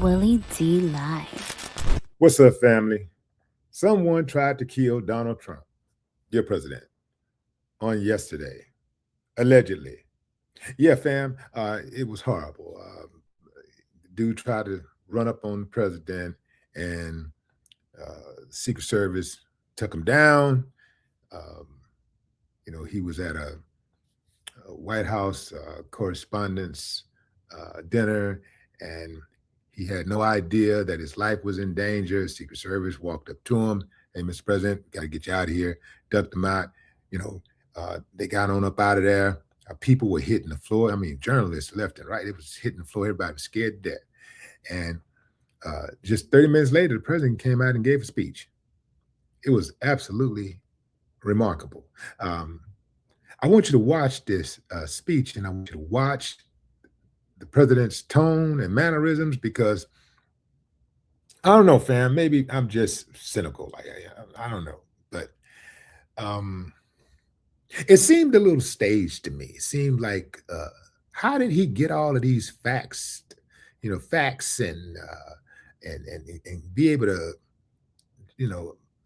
Willie D live. What's up, family? Someone tried to kill Donald Trump, your president, on yesterday, allegedly. Yeah, fam, it was horrible. The dude tried to run up on the president, and Secret Service took him down. Um, he was at a White House correspondence dinner, and he had no idea that his life was in danger. Secret Service walked up to him. Hey, Mr. President, got to get you out of here. Ducked him out. They got on up out of there. People were hitting the floor. I mean, journalists left and right. It was hitting the floor. Everybody was scared to death. And just 30 minutes later, the president came out and gave a speech. It was absolutely remarkable. I want you to watch this speech, and I want you to watch the president's tone and mannerisms, because I don't know, fam, maybe I'm just cynical. Like I don't know, but it seemed a little staged to me. It seemed like, how did he get all of these facts, facts and be able to,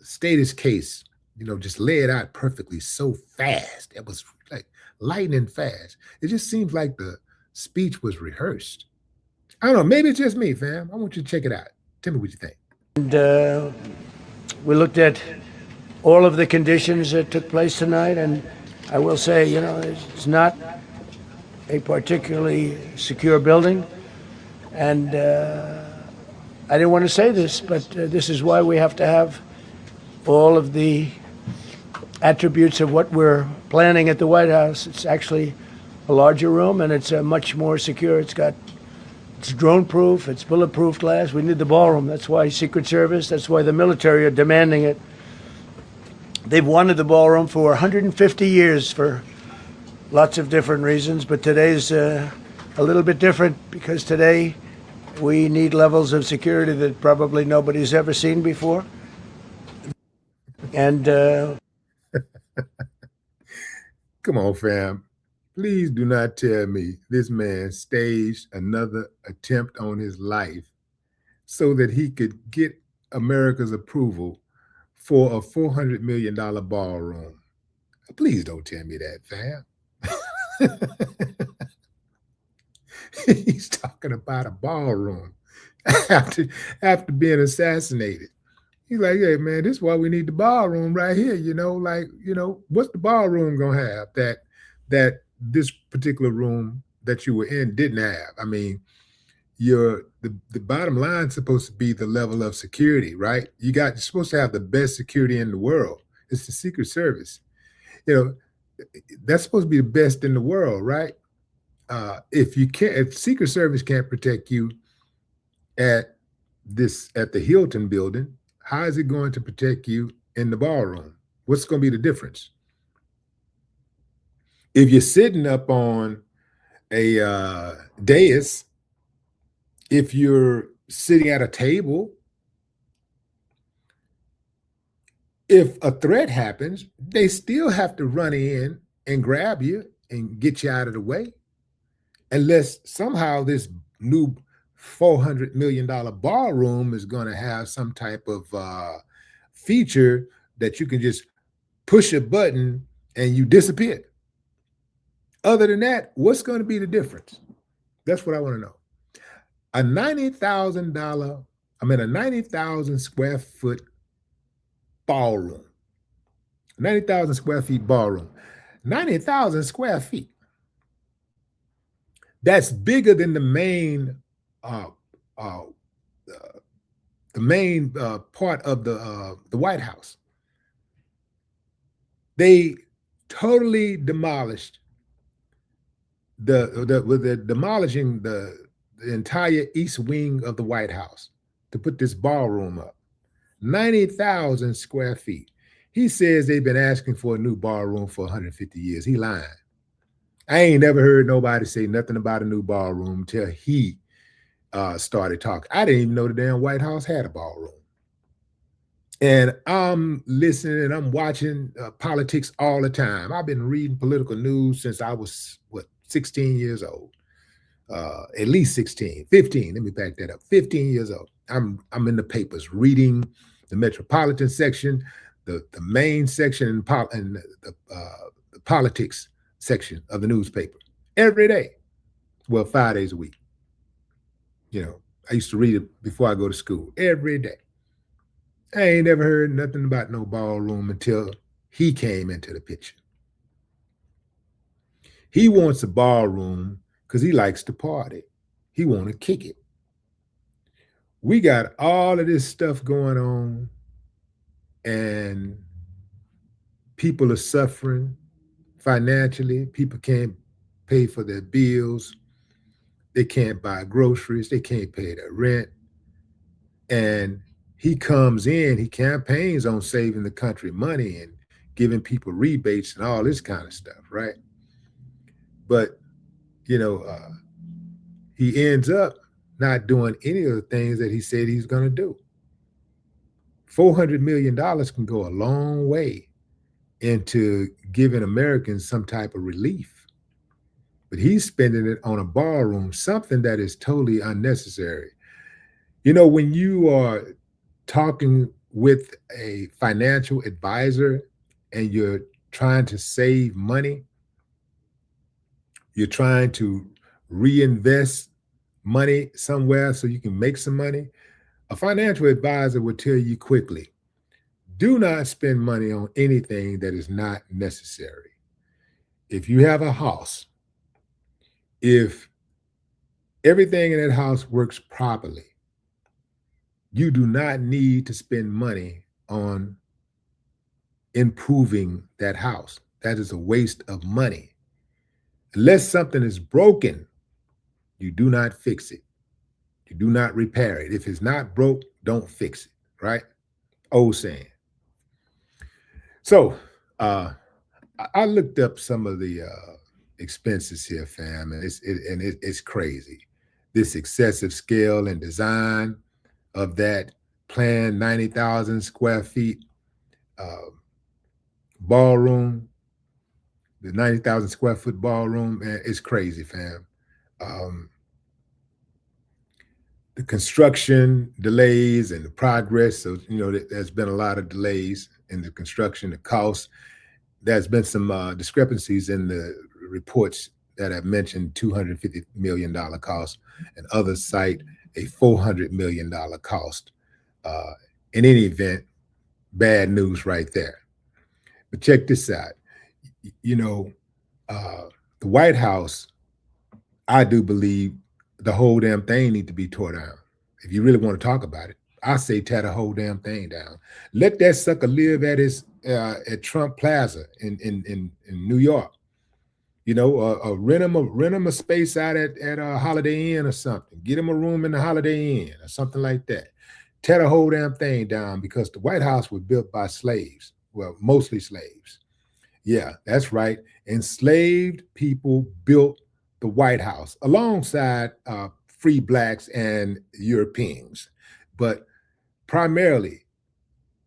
state his case, just lay it out perfectly so fast. It was like lightning fast. It just seems like the speech was rehearsed. I don't know. Maybe it's just me, fam. I want you to check it out. Tell me what you think. And we looked at all of the conditions that took place tonight, and I will say, it's not a particularly secure building. And I didn't want to say this, but this is why we have to have all of the attributes of what we're planning at the White House. It's actually a larger room, and it's much more secure. It's drone-proof, it's bulletproof glass. We need the ballroom. That's why Secret Service, that's why the military are demanding it. They've wanted the ballroom for 150 years for lots of different reasons, but today's a little bit different, because today we need levels of security that probably nobody's ever seen before. And come on, fam. Please do not tell me this man staged another attempt on his life so that he could get America's approval for a $400 million ballroom. Please don't tell me that, fam. He's talking about a ballroom after being assassinated. He's like, hey, man, this is why we need the ballroom right here. What's the ballroom going to have that this particular room that you were in didn't have? I mean, the bottom line is supposed to be the level of security, right? You're supposed to have the best security in the world. It's the Secret Service. That's supposed to be the best in the world, right? If Secret Service can't protect you at the Hilton building, how is it going to protect you in the ballroom? What's going to be the difference? If you're sitting up on a dais, if you're sitting at a table, if a threat happens, they still have to run in and grab you and get you out of the way, unless somehow this new $400 million ballroom is going to have some type of feature that you can just push a button and you disappear. Other than that, what's going to be the difference? That's what I want to know. A 90,000 square foot ballroom, 90,000 square feet ballroom, 90,000 square feet. That's bigger than the main part of the White House. They totally demolished demolishing the entire east wing of the White House to put this ballroom up. 90,000 square feet. He says they've been asking for a new ballroom for 150 years. He lying. I ain't never heard nobody say nothing about a new ballroom till he started talking. I didn't even know the damn White House had a ballroom. And I'm listening and I'm watching politics all the time. I've been reading political news since I was, 16 years old. at least 16, 15. Let me back that up. 15 years old. I'm in the papers reading the metropolitan section, the main section, and the politics section of the newspaper every day. Well, 5 days a week. You know, I used to read it before I go to school every day. I ain't never heard nothing about no ballroom until he came into the picture. He wants a ballroom because he likes to party. He want to kick it. We got all of this stuff going on, and people are suffering financially. People can't pay for their bills. They can't buy groceries. They can't pay their rent. And he comes in, he campaigns on saving the country money and giving people rebates and all this kind of stuff, right? But, you know, he ends up not doing any of the things that he said he's going to do. $400 million can go a long way into giving Americans some type of relief. But he's spending it on a ballroom, something that is totally unnecessary. You know, when you are talking with a financial advisor and you're trying to save money, you're trying to reinvest money somewhere so you can make some money, a financial advisor will tell you quickly, do not spend money on anything that is not necessary. If you have a house, if everything in that house works properly, you do not need to spend money on improving that house. That is a waste of money. Unless something is broken, you do not fix it. You do not repair it. If it's not broke, don't fix it, right? Old saying. So I looked up some of the expenses here, fam, and it's crazy. This excessive scale and design of that planned 90,000 square feet ballroom, the 90,000 square foot ballroom, man, it's crazy, fam. The construction delays and the progress. So, you know, there's been a lot of delays in the construction, the cost. There's been some discrepancies in the reports that have mentioned $250 million cost, and others cite a $400 million cost. In any event, bad news right there. But check this out. You know, the White House, I do believe the whole damn thing need to be tore down. If you really want to talk about it, I say tear the whole damn thing down. Let that sucker live at his at Trump Plaza in New York. You know, rent him a space out at a Holiday Inn or something. Get him a room in the Holiday Inn or something like that. Tear the whole damn thing down, because the White House was built by slaves. Well, mostly slaves. Yeah, that's right. Enslaved people built the White House alongside free blacks and Europeans. But primarily,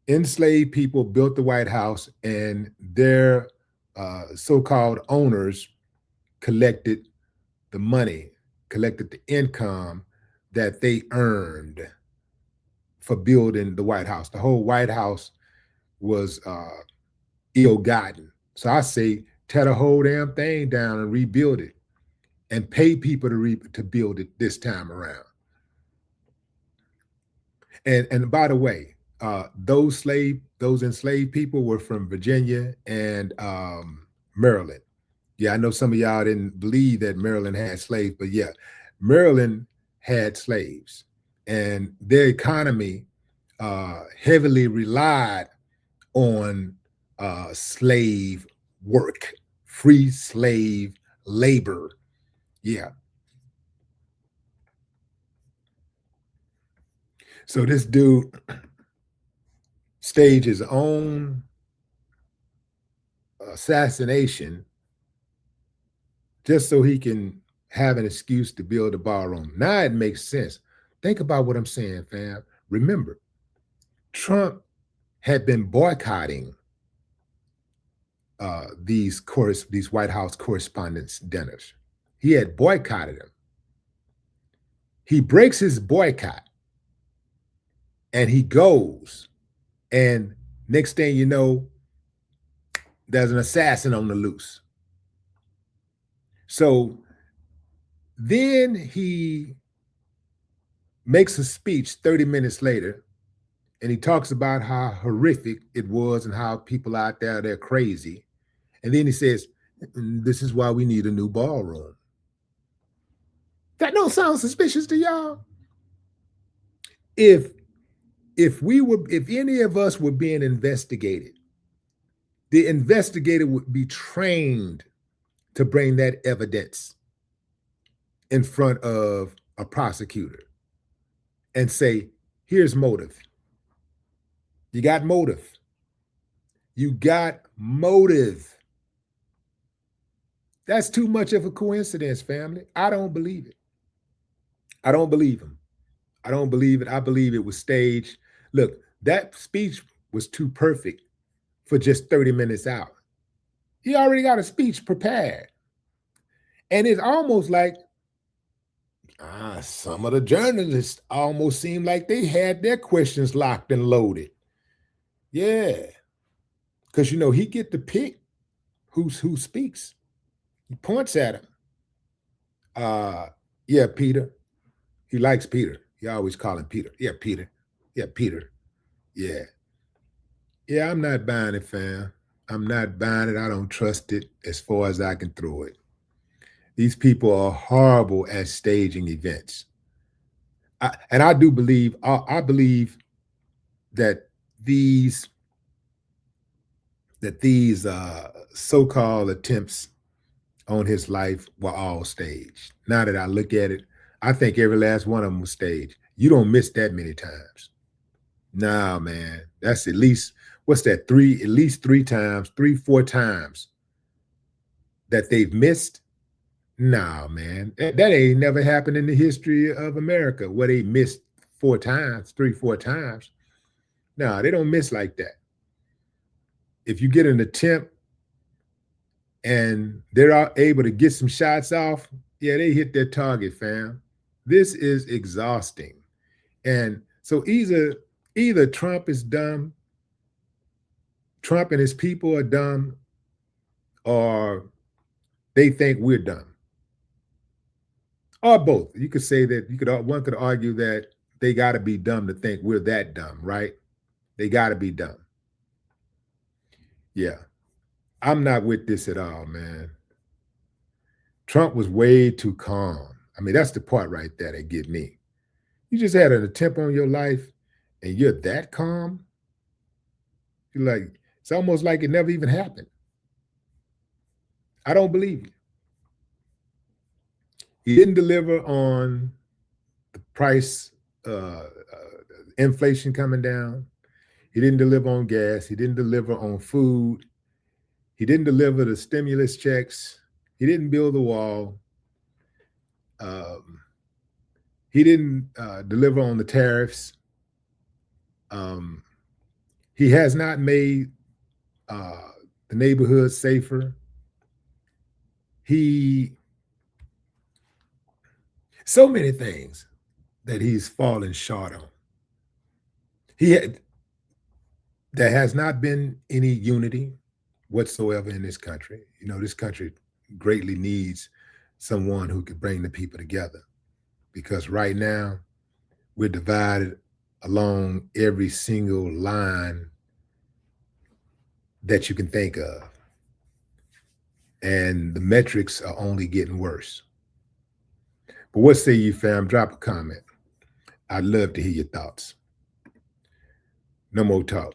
enslaved people built the White House, and their so-called owners collected the money, collected the income that they earned for building the White House. The whole White House was ill-gotten. So I say tear the whole damn thing down and rebuild it, and pay people to build it this time around. And by the way, those enslaved people were from Virginia and Maryland. Yeah, I know some of y'all didn't believe that Maryland had slaves, but yeah, Maryland had slaves, and their economy heavily relied on slave work, free slave labor. Yeah. So this dude staged his own assassination just so he can have an excuse to build a ballroom. Now it makes sense. Think about what I'm saying, fam. Remember, Trump had been boycotting these White House correspondence dinners. He had boycotted them. He breaks his boycott and he goes. And next thing you know, there's an assassin on the loose. So then he makes a speech 30 minutes later, and he talks about how horrific it was and how people out there, they're crazy. And then he says, this is why we need a new ballroom. That don't sound suspicious to y'all? If any of us were being investigated, the investigator would be trained to bring that evidence in front of a prosecutor and say, here's motive. You got motive. You got motive. That's too much of a coincidence, family. I don't believe it. I don't believe him. I don't believe it. I believe it was staged. Look, that speech was too perfect for just 30 minutes out. He already got a speech prepared. And it's almost like some of the journalists almost seemed like they had their questions locked and loaded. Yeah. Because, he get to pick who speaks. He points at him. Yeah, Peter. He likes Peter. He always call him Peter. Yeah, Peter. Yeah, Peter. Yeah. Yeah, I'm not buying it, fam. I'm not buying it. I don't trust it as far as I can throw it. These people are horrible at staging events. I do believe, I believe that these so-called attempts on his life were all staged. Now that I look at it, I think every last one of them was staged. You don't miss that many times. Nah, man. That's at least, what's that? At least 3 times, 3-4 times that they've missed. Nah, man. That ain't never happened in the history of America where they missed 4 times, 3-4 times. Nah, they don't miss like that. If you get an attempt and they're able to get some shots off, yeah, they hit their target, fam. This is exhausting. And so either Trump is dumb, Trump and his people are dumb, or they think we're dumb. Or both. You could say that one could argue that they got to be dumb to think we're that dumb, right? They got to be dumb. Yeah. I'm not with this at all, man. Trump was way too calm. I mean, that's the part right there that get me. You just had an attempt on your life and you're that calm. You're like, it's almost like it never even happened. I don't believe you. He didn't deliver on the price, inflation coming down. He didn't deliver on gas. He didn't deliver on food. He didn't deliver the stimulus checks. He didn't build the wall. He didn't deliver on the tariffs. He has not made the neighborhood safer. So many things that he's fallen short on. There has not been any unity whatsoever in this country. This country greatly needs someone who could bring the people together, because right now we're divided along every single line that you can think of. And the metrics are only getting worse. But what say you, fam? Drop a comment. I'd love to hear your thoughts. No more talk.